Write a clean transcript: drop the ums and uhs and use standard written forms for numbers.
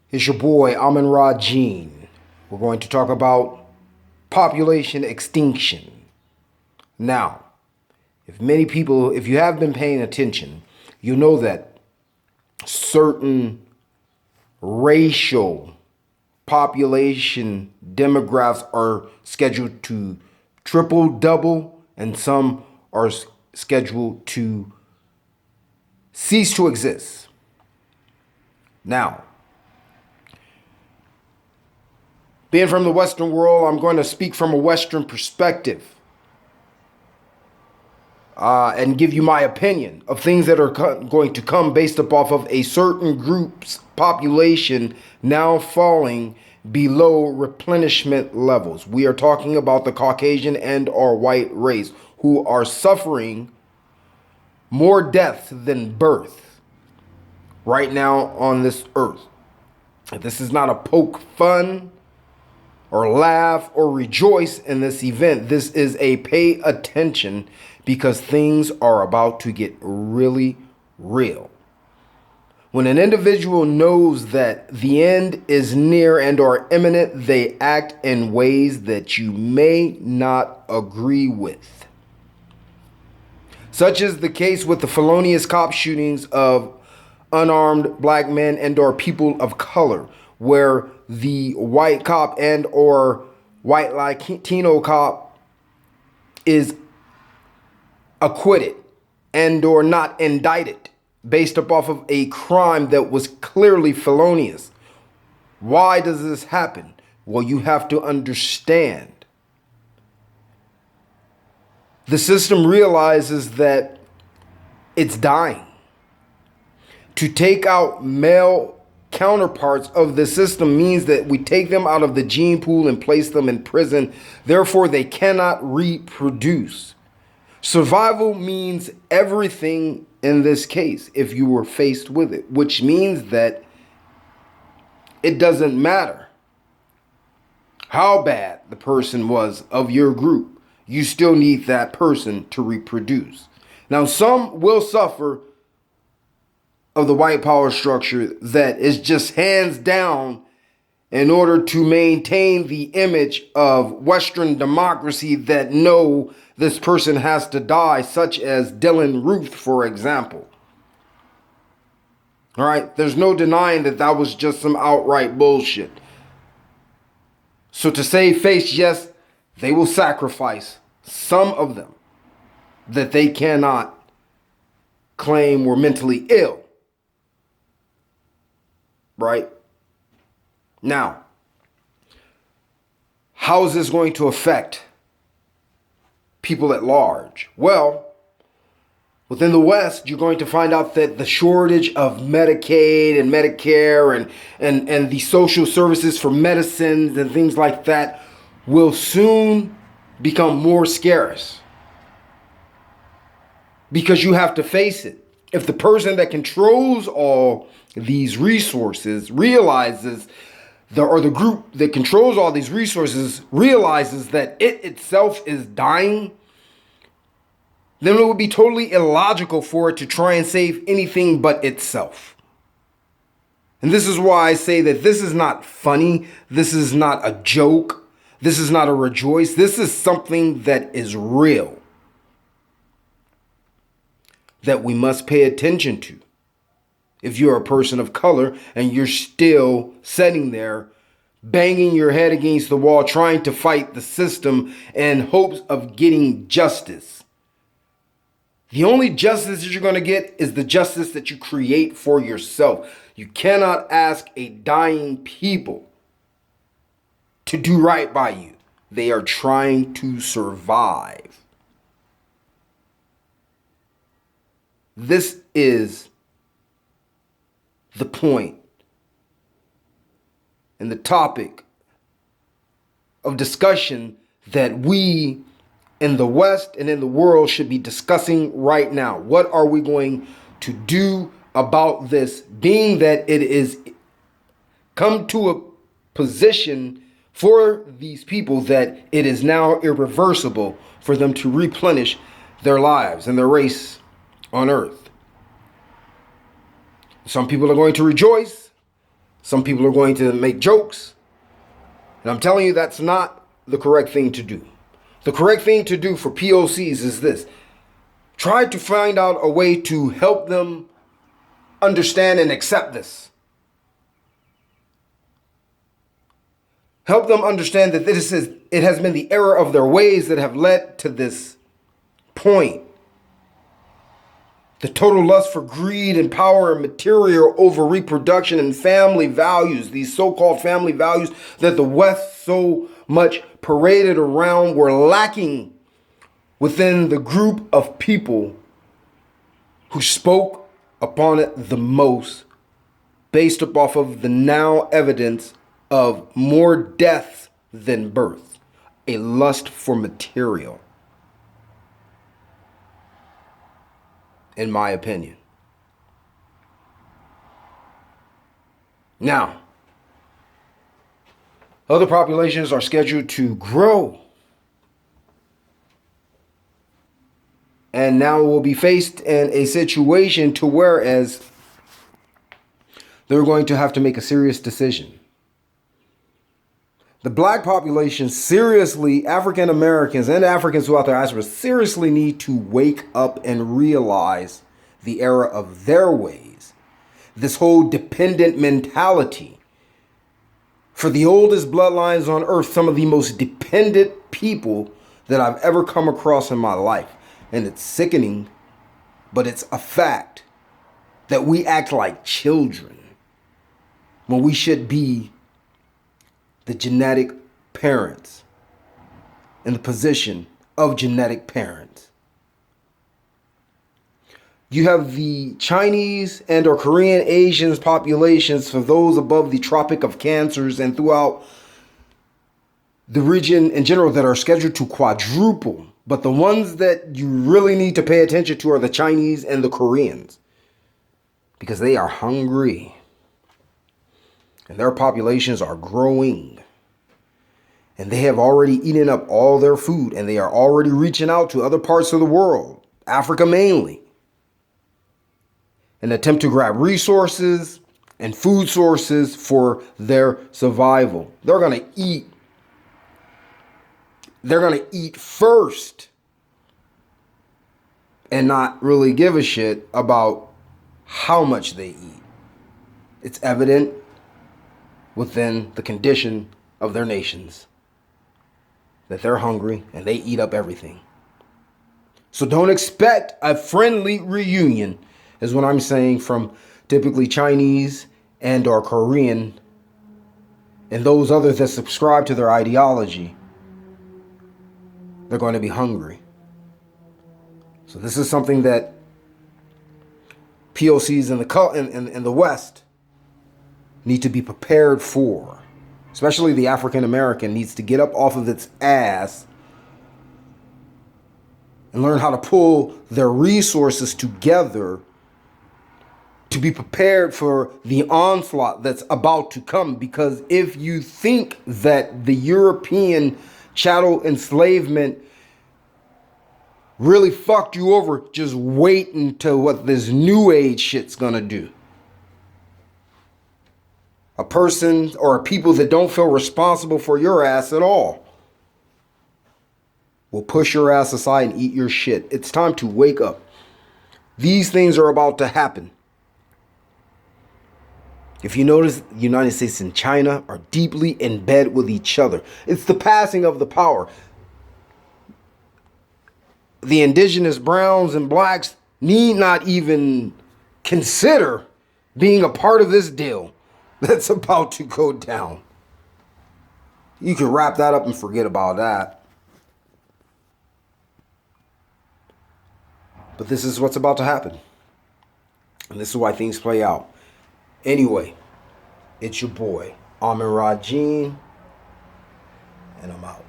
It's your boy, Amin Rajeen. We're going to talk about population extinction. Now, if you have been paying attention, you know that certain racial population demographics are scheduled to triple, double, and some are scheduled to cease to exist. Now, being from the Western world, I'm going to speak from a Western perspective and give you my opinion of things that are going to come based off of a certain group's population now falling below replenishment levels. We are talking about the Caucasian and or white race who are suffering more death than birth right now on this earth. This is not a poke fun or laugh or rejoice in this event. This is a pay attention because things are about to get really real. When an individual knows that the end is near and or imminent, they act in ways that you may not agree with. Such is the case with the felonious cop shootings of unarmed black men and or people of color, where the white cop and or white Latino cop is acquitted and or not indicted based off of a crime that was clearly felonious. Why does this happen? Well, you have to understand. The system realizes that it's dying. To take out male counterparts of the system means that we take them out of the gene pool and place them in prison. Therefore, they cannot reproduce. Survival means everything in this case if you were faced with it, which means that it doesn't matter how bad the person was of your group. You still need that person to reproduce. Now, some will suffer of the white power structure that is just hands down in order to maintain the image of Western democracy that no, this person has to die, such as Dylan Ruth, for example. All right, there's no denying that that was just some outright bullshit. So to save face, yes, they will sacrifice some of them that they cannot claim were mentally ill. Right? Now, how is this going to affect people at large? Well, within the West, you're going to find out that the shortage of Medicaid and Medicare and the social services for medicines and things like that will soon become more scarce. Because you have to face it. If the person that controls all these resources realizes, the group that controls all these resources realizes that it itself is dying, then it would be totally illogical for it to try and save anything but itself. And this is why I say that this is not funny. This is not a joke. This is not a rejoice. This is something that is real, that we must pay attention to. If you're a person of color and you're still sitting there banging your head against the wall trying to fight the system in hopes of getting justice. The only justice that you're going to get is the justice that you create for yourself. You cannot ask a dying people to do right by you. They are trying to survive. This is the point and the topic of discussion that we in the West and in the world should be discussing right now. What are we going to do about this, being that it is come to a position for these people that it is now irreversible for them to replenish their lives and their race on earth? Some people are going to rejoice. Some people are going to make jokes. And I'm telling you, that's not the correct thing to do. The correct thing to do for POCs is this. Try to find out a way to help them understand and accept this. Help them understand that it has been the error of their ways that have led to this point. The total lust for greed and power and material over reproduction and family values, these so-called family values that the West so much paraded around, were lacking within the group of people who spoke upon it the most, based off of the now evidence of more death than birth, a lust for material, in my opinion. Now, other populations are scheduled to grow. And now we'll be faced in a situation to whereas they're going to have to make a serious decision. The black population seriously, African Americans and Africans throughout the diaspora seriously need to wake up and realize the error of their ways. This whole dependent mentality. For the oldest bloodlines on earth, some of the most dependent people that I've ever come across in my life. And it's sickening, but it's a fact that we act like children when we should be the genetic parents, in the position of genetic parents. You have the Chinese and or Korean Asians populations, for those above the Tropic of Cancers and throughout the region in general, that are scheduled to quadruple. But the ones that you really need to pay attention to are the Chinese and the Koreans, because they are hungry and their populations are growing. And they have already eaten up all their food, and they are already reaching out to other parts of the world, Africa mainly, in an attempt to grab resources and food sources for their survival. They're going to eat. They're going to eat first and not really give a shit about how much they eat. It's evident within the condition of their nations that they're hungry and they eat up everything. So don't expect a friendly reunion, is what I'm saying, from typically Chinese and or Korean and those others that subscribe to their ideology. They're going to be hungry. So this is something that POCs in the West need to be prepared for. Especially the African American needs to get up off of its ass and learn how to pull their resources together to be prepared for the onslaught that's about to come. Because if you think that the European chattel enslavement really fucked you over, just wait until what this new age shit's gonna do. A person or a people that don't feel responsible for your ass at all will push your ass aside and eat your shit. It's time to wake up. These things are about to happen. If you notice, the United States and China are deeply in bed with each other. It's the passing of the power. The indigenous browns and blacks need not even consider being a part of this deal that's about to go down. You can wrap that up and forget about that. But this is what's about to happen. And this is why things play out. Anyway, it's your boy, Amin Rajin, and I'm out.